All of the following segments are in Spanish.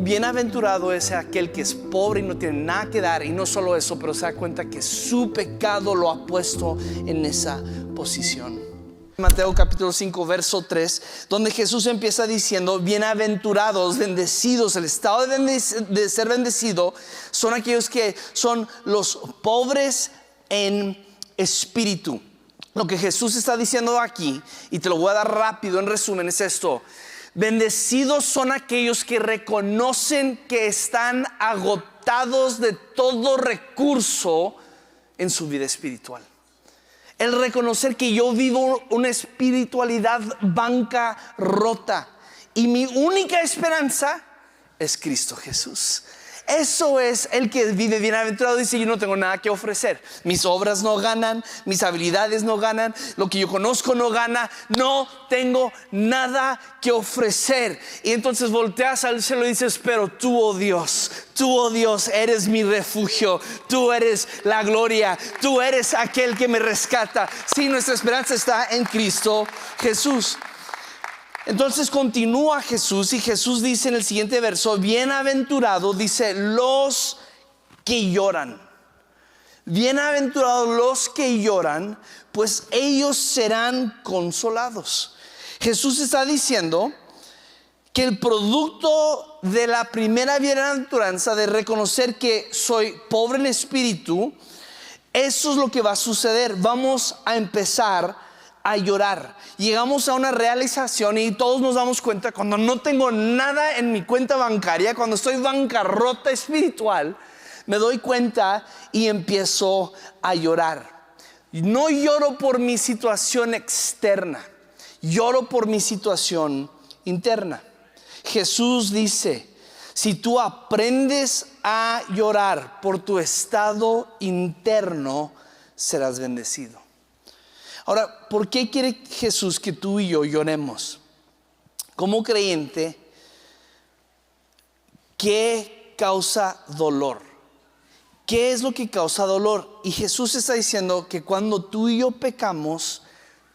Bienaventurado es aquel que es pobre y no tiene nada que dar, y no solo eso, pero se da cuenta que su pecado lo ha puesto en esa posición. Mateo capítulo 5 verso 3, donde Jesús empieza diciendo: bienaventurados, bendecidos. El estado de ser bendecido son aquellos que son los pobres en espíritu. Lo que Jesús está diciendo aquí, y te lo voy a dar rápido en resumen, es esto: bendecidos son aquellos que reconocen que están agotados de todo recurso en su vida espiritual. El reconocer que yo vivo una espiritualidad bancarrota y mi única esperanza es Cristo Jesús. Eso es el que vive bienaventurado. Dice: yo no tengo nada que ofrecer. Mis obras no ganan, mis habilidades no ganan, lo que yo conozco no gana. No tengo nada que ofrecer. Y entonces volteas al cielo y dices: pero tú, oh Dios, eres mi refugio. Tú eres la gloria. Tú eres aquel que me rescata. Sí, nuestra esperanza está en Cristo Jesús. Entonces continúa Jesús, y Jesús dice en el siguiente verso: bienaventurado, dice, los que lloran. Bienaventurados los que lloran, pues ellos serán consolados. Jesús está diciendo que el producto de la primera bienaventuranza, de reconocer que soy pobre en espíritu, eso es lo que va a suceder. Vamos a empezar a llorar. Llegamos a una realización y todos nos damos cuenta: cuando no tengo nada en mi cuenta bancaria, cuando estoy bancarrota espiritual, me doy cuenta y empiezo a llorar. No lloro por mi situación externa, lloro por mi situación interna. Jesús dice: si tú aprendes a llorar por tu estado interno, serás bendecido. Ahora, ¿por qué quiere Jesús que tú y yo lloremos? Como creyente, ¿qué causa dolor? ¿Qué es lo que causa dolor? Y Jesús está diciendo que cuando tú y yo pecamos,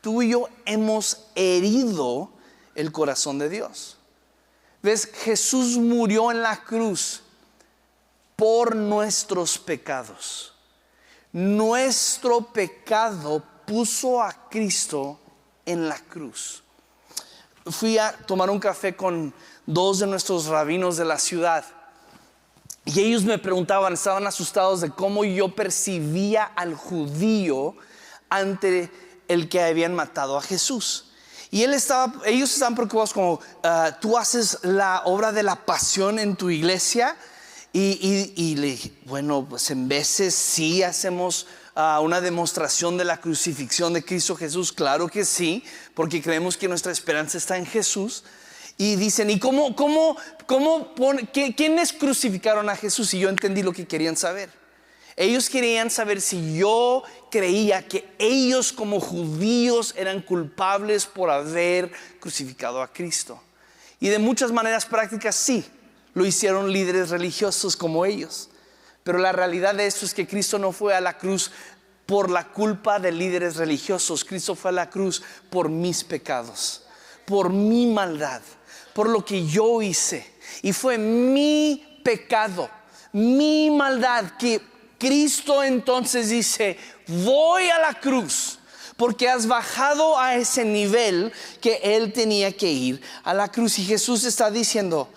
tú y yo hemos herido el corazón de Dios. ¿Ves? Jesús murió en la cruz por nuestros pecados. Nuestro pecado puso a Cristo en la cruz. Fui a tomar un café con dos de nuestros rabinos de la ciudad, y ellos me preguntaban, estaban asustados de cómo yo percibía al judío ante el que habían matado a Jesús. Y ellos estaban preocupados como: tú haces la obra de la pasión en tu iglesia. Y le dije: bueno, pues en veces sí hacemos una demostración de la crucifixión de Cristo Jesús. Claro que sí, porque creemos que nuestra esperanza está en Jesús. Y dicen: ¿y quiénes crucificaron a Jesús? Y yo entendí lo que querían saber. Ellos querían saber si yo creía que ellos como judíos eran culpables por haber crucificado a Cristo. Y de muchas maneras prácticas sí, lo hicieron líderes religiosos como ellos. Pero la realidad de esto es que Cristo no fue a la cruz por la culpa de líderes religiosos. Cristo fue a la cruz por mis pecados, por mi maldad, por lo que yo hice. Y fue mi pecado, mi maldad, que Cristo entonces dice: voy a la cruz, porque has bajado a ese nivel que Él tenía que ir a la cruz. Y Jesús está diciendo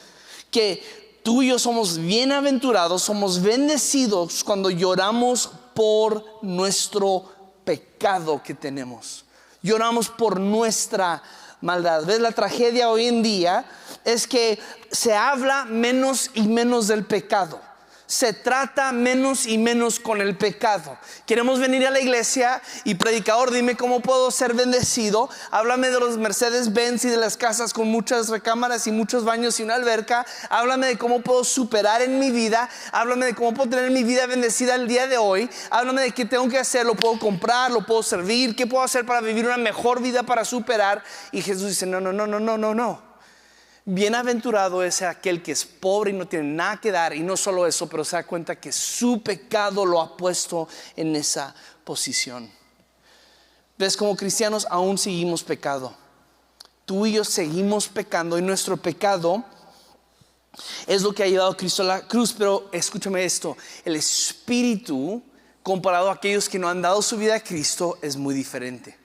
que tú y yo somos bienaventurados, somos bendecidos cuando lloramos por nuestro pecado que tenemos. Lloramos por nuestra maldad. ¿Ves? La tragedia hoy en día es que se habla menos y menos del pecado. Se trata menos y menos con el pecado. Queremos venir a la iglesia y: predicador, dime cómo puedo ser bendecido. Háblame de los Mercedes-Benz y de las casas con muchas recámaras y muchos baños y una alberca. Háblame de cómo puedo superar en mi vida. Háblame de cómo puedo tener mi vida bendecida el día de hoy. Háblame de qué tengo que hacer. Lo puedo comprar, lo puedo servir. ¿Qué puedo hacer para vivir una mejor vida, para superar? Y Jesús dice: no. Bienaventurado es aquel que es pobre y no tiene nada que dar, y no solo eso, pero se da cuenta que su pecado lo ha puesto en esa posición. ¿Ves? Como cristianos aún seguimos pecado. Tú y yo seguimos pecando, y nuestro pecado Es lo que ha llevado a Cristo a la cruz. Pero escúchame esto, el espíritu comparado a aquellos que no han dado su vida a Cristo es muy diferente.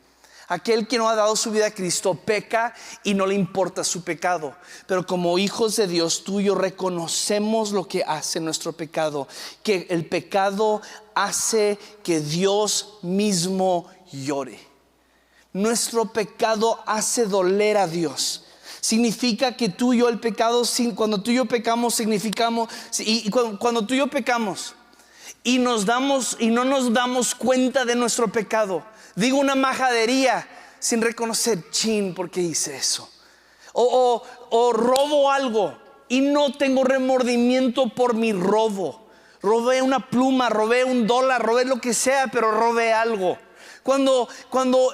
Aquel que no ha dado su vida a Cristo peca y no le importa su pecado. Pero como hijos de Dios, tú y yo reconocemos lo que hace nuestro pecado. Que el pecado hace que Dios mismo llore. Nuestro pecado hace doler a Dios. Significa que tú y yo el pecado, cuando tú y yo pecamos, cuando tú y yo pecamos y no nos damos cuenta de nuestro pecado, digo una majadería sin reconocer, chin, ¿por qué hice eso? O robo algo y no tengo remordimiento por mi robo. Robé una pluma, robé $1, robé lo que sea, pero robé algo. Cuando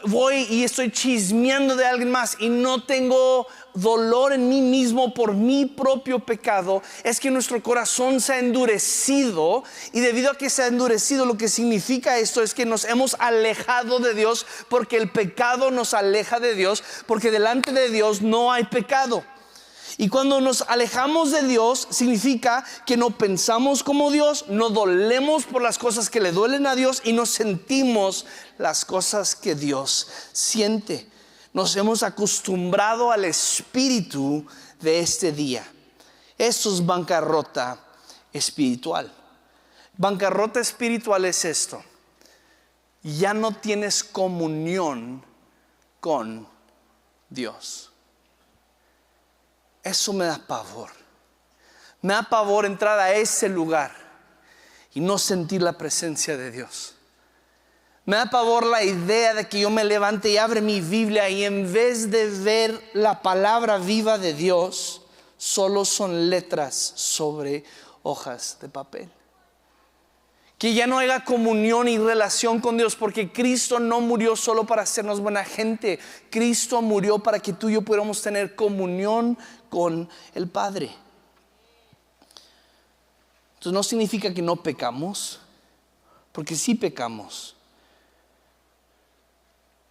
voy y estoy chismeando de alguien más y no tengo dolor en mí mismo por mi propio pecado, es que nuestro corazón se ha endurecido. Y debido a que se ha endurecido, lo que significa esto es que nos hemos alejado de Dios, porque el pecado nos aleja de Dios, porque delante de Dios no hay pecado. Y cuando nos alejamos de Dios, significa que no pensamos como Dios, no dolemos por las cosas que le duelen a Dios y no sentimos las cosas que Dios siente. Nos hemos acostumbrado al espíritu de este día. Esto es bancarrota espiritual. Bancarrota espiritual es esto: ya no tienes comunión con Dios. Eso me da pavor. Me da pavor entrar a ese lugar y no sentir la presencia de Dios. Me da pavor la idea de que yo me levante y abre mi Biblia y en vez de ver la palabra viva de Dios, solo son letras sobre hojas de papel. Que ya no haya comunión y relación con Dios, porque Cristo no murió solo para hacernos buena gente. Cristo murió para que tú y yo pudiéramos tener comunión con el Padre. Entonces no significa que no pecamos, porque sí pecamos,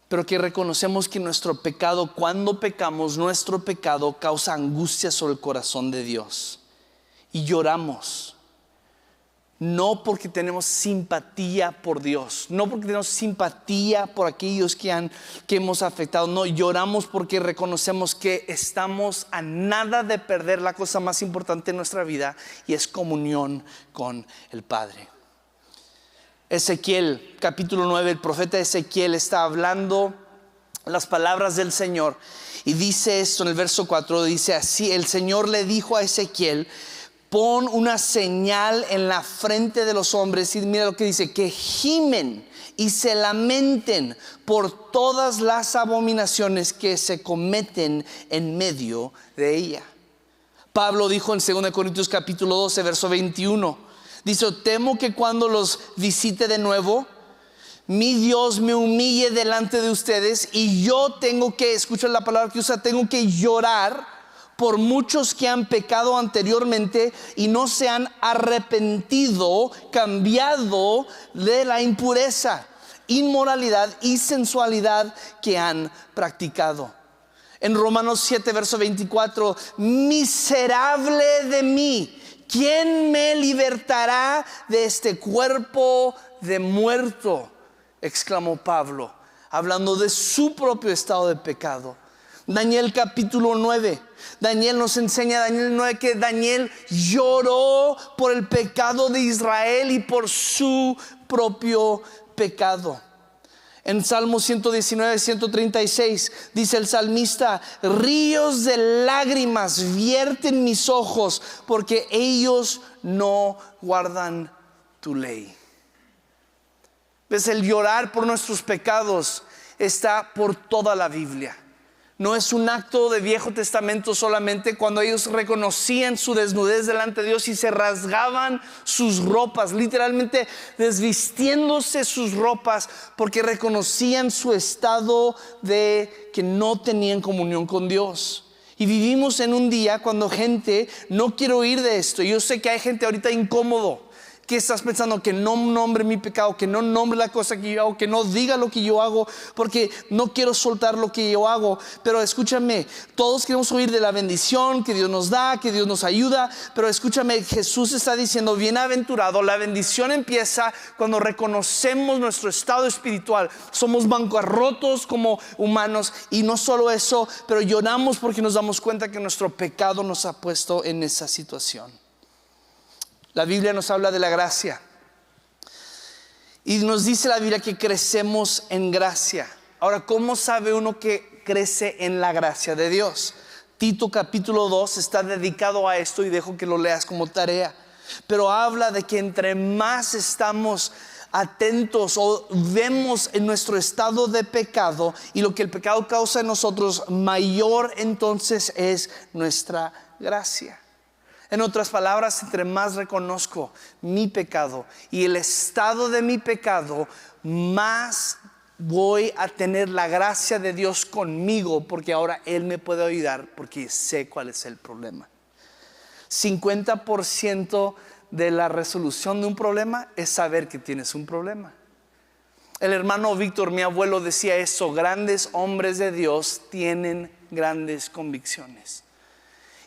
pero que reconocemos que nuestro pecado, cuando pecamos, nuestro pecado causa angustia sobre el corazón de Dios. Y lloramos. No porque tenemos simpatía por Dios, no porque tenemos simpatía por aquellos que hemos afectado. No, lloramos porque reconocemos que estamos a nada de perder la cosa más importante en nuestra vida, y es comunión con el Padre. Ezequiel, capítulo 9, el profeta Ezequiel está hablando las palabras del Señor y dice esto en el verso 4, dice así: el Señor le dijo a Ezequiel: pon una señal en la frente de los hombres, y mira lo que dice, que gimen y se lamenten por todas las abominaciones que se cometen en medio de ella. Pablo dijo en 2 Corintios capítulo 12, verso 21, dice: temo que cuando los visite de nuevo, mi Dios me humille delante de ustedes, y yo tengo que, escucha la palabra que usa, tengo que llorar por muchos que han pecado anteriormente y no se han arrepentido, cambiado de la impureza, inmoralidad y sensualidad que han practicado. En Romanos 7, verso 24, miserable de mí, ¿quién me libertará de este cuerpo de muerto? Exclamó Pablo, hablando de su propio estado de pecado. Daniel capítulo 9, Daniel nos enseña, Daniel 9, que Daniel lloró por el pecado de Israel y por su propio pecado. En Salmo 119, 136 dice el salmista: ríos de lágrimas vierten mis ojos, porque ellos no guardan tu ley. ¿Ves? El llorar por nuestros pecados está por toda la Biblia. No es un acto de Viejo Testamento solamente, cuando ellos reconocían su desnudez delante de Dios y se rasgaban sus ropas, literalmente desvistiéndose sus ropas, porque reconocían su estado de que no tenían comunión con Dios. Y vivimos en un día cuando gente no quiere oír de esto. Yo sé que hay gente ahorita incómodo. ¿Qué estás pensando? Que no nombre mi pecado, que no nombre la cosa que yo hago, que no diga lo que yo hago, porque no quiero soltar lo que yo hago. Pero escúchame, todos queremos oír de la bendición que Dios nos da, que Dios nos ayuda. Pero escúchame, Jesús está diciendo, bienaventurado. La bendición empieza cuando reconocemos nuestro estado espiritual. Somos bancarrotos como humanos, y no solo eso, pero lloramos porque nos damos cuenta que nuestro pecado nos ha puesto en esa situación. La Biblia nos habla de la gracia, y nos dice la Biblia que crecemos en gracia. Ahora, ¿cómo sabe uno que crece en la gracia de Dios? Tito capítulo 2 está dedicado a esto, y dejo que lo leas como tarea. Pero habla de que entre más estamos atentos o vemos en nuestro estado de pecado y lo que el pecado causa en nosotros, mayor entonces es nuestra gracia. En otras palabras, entre más reconozco mi pecado y el estado de mi pecado, más voy a tener la gracia de Dios conmigo, porque ahora Él me puede ayudar, porque sé cuál es el problema. 50% de la resolución de un problema es saber que tienes un problema. El hermano Víctor, mi abuelo, decía eso: grandes hombres de Dios tienen grandes convicciones.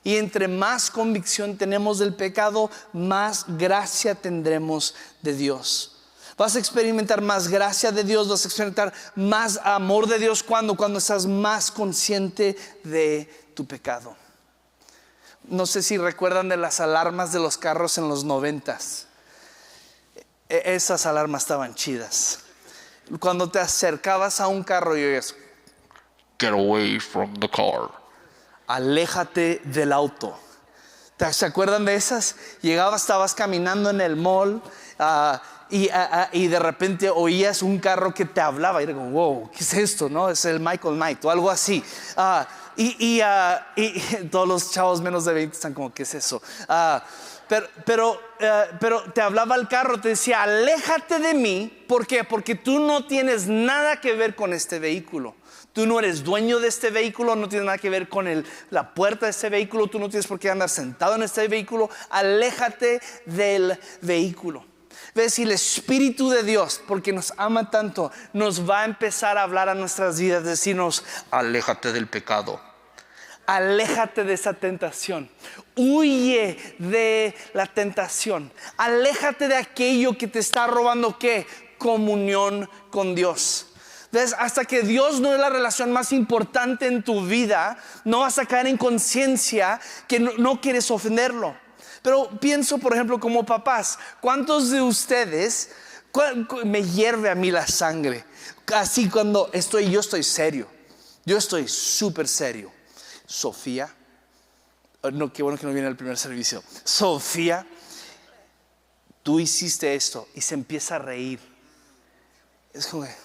Y entre más convicción tenemos del pecado, más gracia tendremos de Dios. Vas a experimentar más gracia de Dios, vas a experimentar más amor de Dios cuando estás más consciente de tu pecado. No sé si recuerdan de las alarmas de los carros en los 90s. Esas alarmas estaban chidas. Cuando te acercabas a un carro y oías, "Get away from the car", aléjate del auto. ¿Se acuerdan de esas? Llegabas, estabas caminando en el mall y de repente oías un carro que te hablaba y era como, wow, ¿qué es esto? ¿No? Es el Michael Knight o algo así. Y todos los chavos menos de 20 están como, ¿qué es eso? Pero te hablaba el carro, te decía, aléjate de mí. ¿Por qué? Porque tú no tienes nada que ver con este vehículo. Tú no eres dueño de este vehículo, no tienes nada que ver con la puerta de este vehículo. Tú no tienes por qué andar sentado en este vehículo. Aléjate del vehículo. ¿Ves? Y el Espíritu de Dios, porque nos ama tanto, nos va a empezar a hablar a nuestras vidas, decirnos, aléjate del pecado. Aléjate de esa tentación. Huye de la tentación. Aléjate de aquello que te está robando, ¿qué? Comunión con Dios. ¿Ves? Hasta que Dios no es la relación más importante en tu vida, no vas a caer en conciencia que no quieres ofenderlo. Pero pienso, por ejemplo, como papás, ¿cuántos de ustedes me hierve a mí la sangre? Así cuando yo estoy serio, yo estoy súper serio. Sofía, no, qué bueno que no viene al primer servicio. Sofía, tú hiciste esto, y se empieza a reír. Es como que,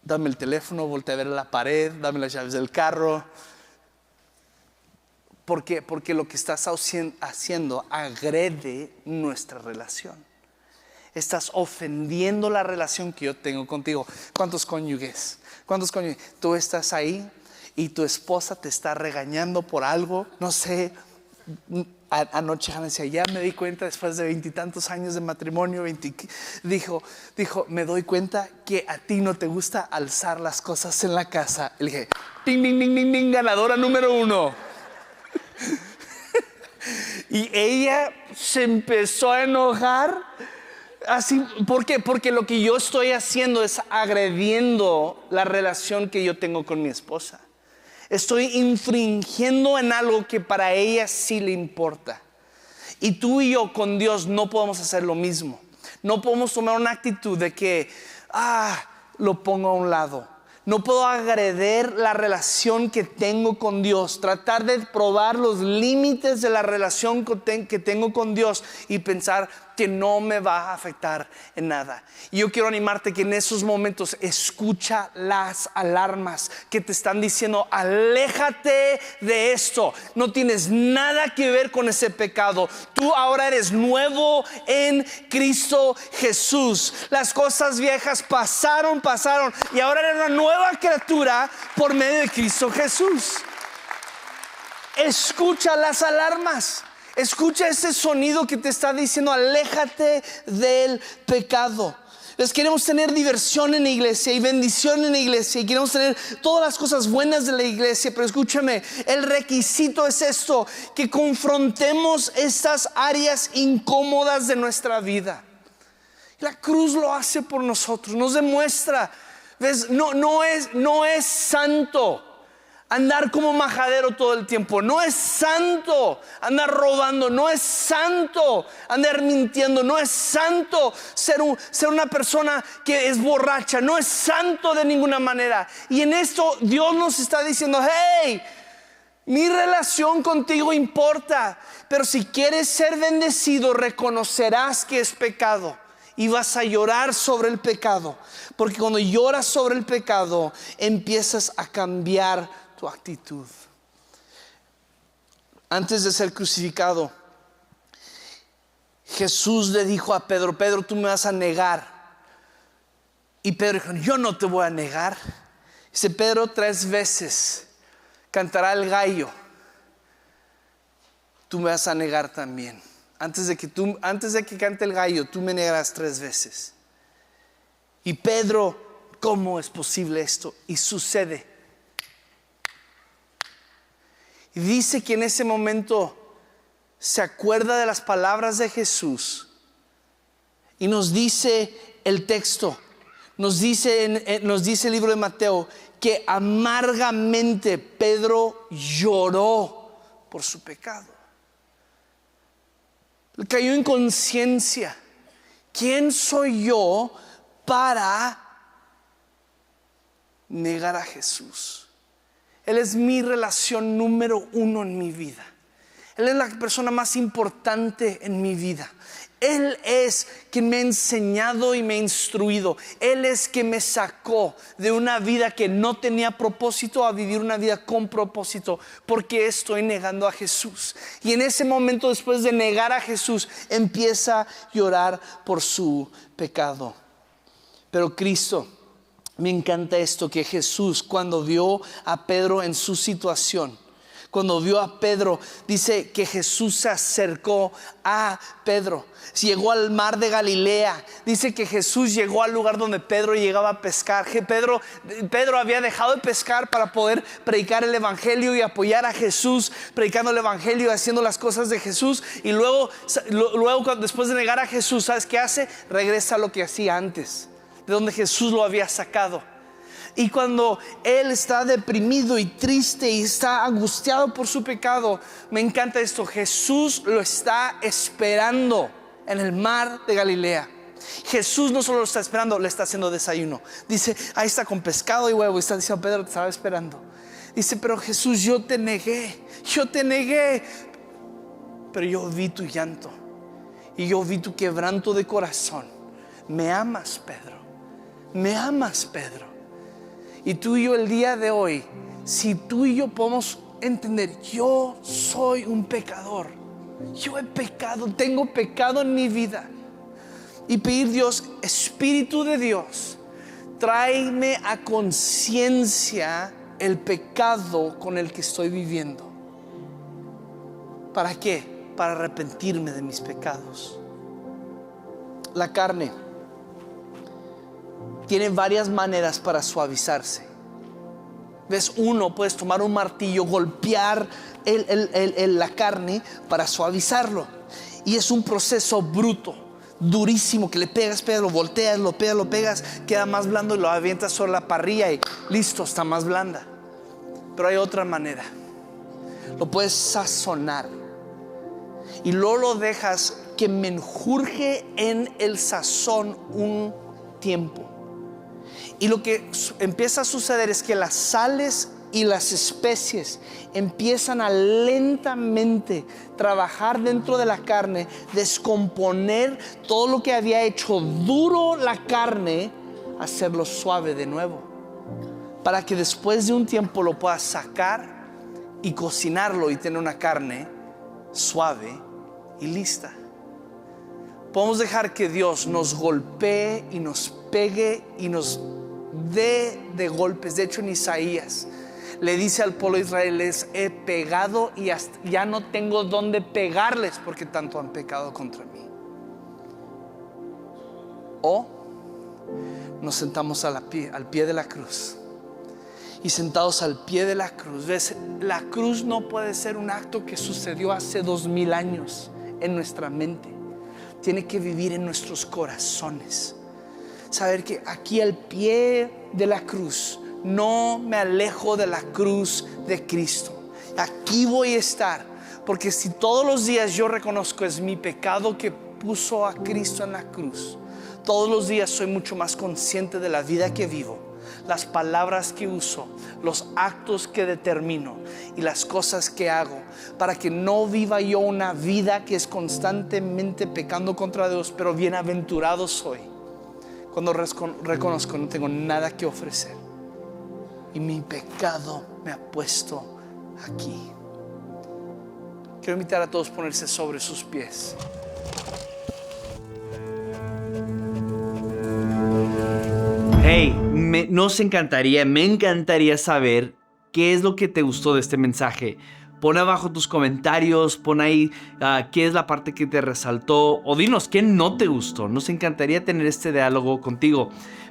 dame el teléfono, voltea a ver la pared, dame las llaves del carro. ¿Por qué? Porque lo que estás haciendo agrede nuestra relación. Estás ofendiendo la relación que yo tengo contigo. ¿Cuántos cónyuges? Tú estás ahí y tu esposa te está regañando por algo, no sé. Anoche Hannah decía, ya me di cuenta después de 20 y tantos años de matrimonio, dijo, me doy cuenta que a ti no te gusta alzar las cosas en la casa. Le dije, ding, ding, ding, ding, ding, ganadora número 1. Y ella se empezó a enojar. Así, ¿por qué? Porque lo que yo estoy haciendo es agrediendo la relación que yo tengo con mi esposa. Estoy infringiendo en algo que para ella sí le importa. Y tú y yo con Dios no podemos hacer lo mismo. No podemos tomar una actitud de que lo pongo a un lado. No puedo agredir la relación que tengo con Dios. Tratar de probar los límites de la relación que tengo con Dios y pensar que no me va a afectar en nada. Y yo quiero animarte que en esos momentos escucha las alarmas que te están diciendo, aléjate de esto. No tienes nada que ver con ese pecado. Tú ahora eres nuevo en Cristo Jesús. Las cosas viejas pasaron y ahora eres una nueva criatura por medio de Cristo Jesús. escucha las alarmas. Escucha ese sonido que te está diciendo: aléjate del pecado. Les queremos tener diversión en la iglesia y bendición en la iglesia, y queremos tener todas las cosas buenas de la iglesia, pero escúchame, el requisito es esto: que confrontemos estas áreas incómodas de nuestra vida. La cruz lo hace por nosotros, nos demuestra. ¿Ves? No es santo andar como majadero todo el tiempo. No es santo andar robando. No es santo andar mintiendo. No es santo ser una persona que es borracha. No es santo de ninguna manera. Y en esto Dios nos está diciendo: hey, mi relación contigo importa, pero si quieres ser bendecido, reconocerás que es pecado y vas a llorar sobre el pecado, porque cuando lloras sobre el pecado empiezas a cambiar tu actitud. Antes de ser crucificado, Jesús le dijo a Pedro: Pedro, tú me vas a negar. Y Pedro dijo: yo no te voy a negar. Dice Pedro: 3 veces cantará el gallo, tú me vas a negar también. Antes de que cante el gallo, tú me negarás 3 veces. Y Pedro: ¿cómo es posible esto? Y sucede. Y dice que en ese momento se acuerda de las palabras de Jesús. Y nos dice el texto, nos dice el libro de Mateo, que amargamente Pedro lloró por su pecado. Le cayó en conciencia: ¿quién soy yo para negar a Jesús? Él es mi relación número 1 en mi vida. Él es la persona más importante en mi vida. Él es quien me ha enseñado y me ha instruido. Él es quien me sacó de una vida que no tenía propósito a vivir una vida con propósito, porque estoy negando a Jesús. Y en ese momento, después de negar a Jesús, empieza a llorar por su pecado. Pero Cristo, me encanta esto, que Jesús, cuando vio a Pedro en su situación, cuando vio a Pedro, dice que Jesús se acercó a Pedro. Llegó al mar de Galilea. Dice que Jesús llegó al lugar donde Pedro llegaba a pescar. Que Pedro había dejado de pescar para poder predicar el evangelio y apoyar a Jesús, predicando el evangelio y haciendo las cosas de Jesús. Y luego después de negar a Jesús, ¿sabes qué hace? Regresa a lo que hacía antes, de donde Jesús lo había sacado. Y cuando él está deprimido y triste y está angustiado por su pecado, me encanta esto: Jesús lo está esperando en el mar de Galilea. Jesús no solo lo está esperando, le está haciendo desayuno. Dice: ahí está con pescado y huevo. Y está diciendo: Pedro, te estaba esperando. Dice: pero Jesús, yo te negué, pero yo vi tu llanto y yo vi tu quebranto de corazón. Me amas, Pedro. Me amas, Pedro. Y tú y yo el día de hoy, si tú y yo podemos entender: yo soy un pecador, yo he pecado, tengo pecado en mi vida, y pedir: Dios, Espíritu de Dios, tráeme a conciencia el pecado con el que estoy viviendo. ¿Para qué? Para arrepentirme de mis pecados. La carne tiene varias maneras para suavizarse. ¿Ves? Puedes tomar un martillo, golpear la carne para suavizarlo. Y es un proceso bruto, durísimo, que le pegas, lo volteas, lo pegas, queda más blando y lo avientas sobre la parrilla y listo, está más blanda. Pero hay otra manera. Lo puedes sazonar y luego lo dejas que menjurje en el sazón un tiempo. Y lo que empieza a suceder es que las sales y las especies empiezan a lentamente trabajar dentro de la carne, descomponer todo lo que había hecho duro la carne, hacerlo suave de nuevo, para que después de un tiempo lo puedas sacar y cocinarlo y tener una carne suave y lista. Podemos dejar que Dios nos golpee y nos pegue y nos dé de golpes. De hecho, en Isaías, Le dice al pueblo de Israel: les he pegado y ya no tengo dónde pegarles porque tanto han pecado contra mí. O nos sentamos al pie de la cruz. Y sentados al pie de la cruz, ¿ves? La cruz no puede ser un acto que sucedió hace 2000 años en nuestra mente. Tiene que vivir en nuestros corazones. Saber que aquí al pie de la cruz no me alejo de la cruz de Cristo. Aquí voy a estar, porque si todos los días yo reconozco es mi pecado que puso a Cristo en la cruz, todos los días soy mucho más consciente de la vida que vivo, las palabras que uso, los actos que determino y las cosas que hago, para que no viva yo una vida que es constantemente pecando contra Dios. Pero bienaventurado soy cuando reconozco que no tengo nada que ofrecer y mi pecado me ha puesto aquí. Quiero invitar a todos a ponerse sobre sus pies. Hey, me encantaría saber qué es lo que te gustó de este mensaje. Pon abajo tus comentarios, pon ahí qué es la parte que te resaltó, o dinos qué no te gustó. Nos encantaría tener este diálogo contigo.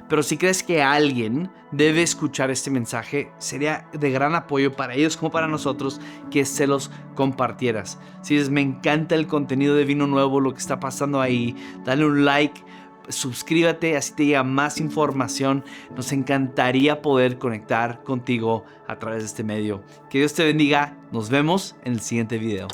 Pero si crees que alguien debe escuchar este mensaje, sería de gran apoyo para ellos como para nosotros que se los compartieras. Si dices: me encanta el contenido de Vino Nuevo, lo que está pasando ahí, dale un like, suscríbete, así te llega más información. Nos encantaría poder conectar contigo a través de este medio. Que Dios te bendiga. Nos vemos en el siguiente video.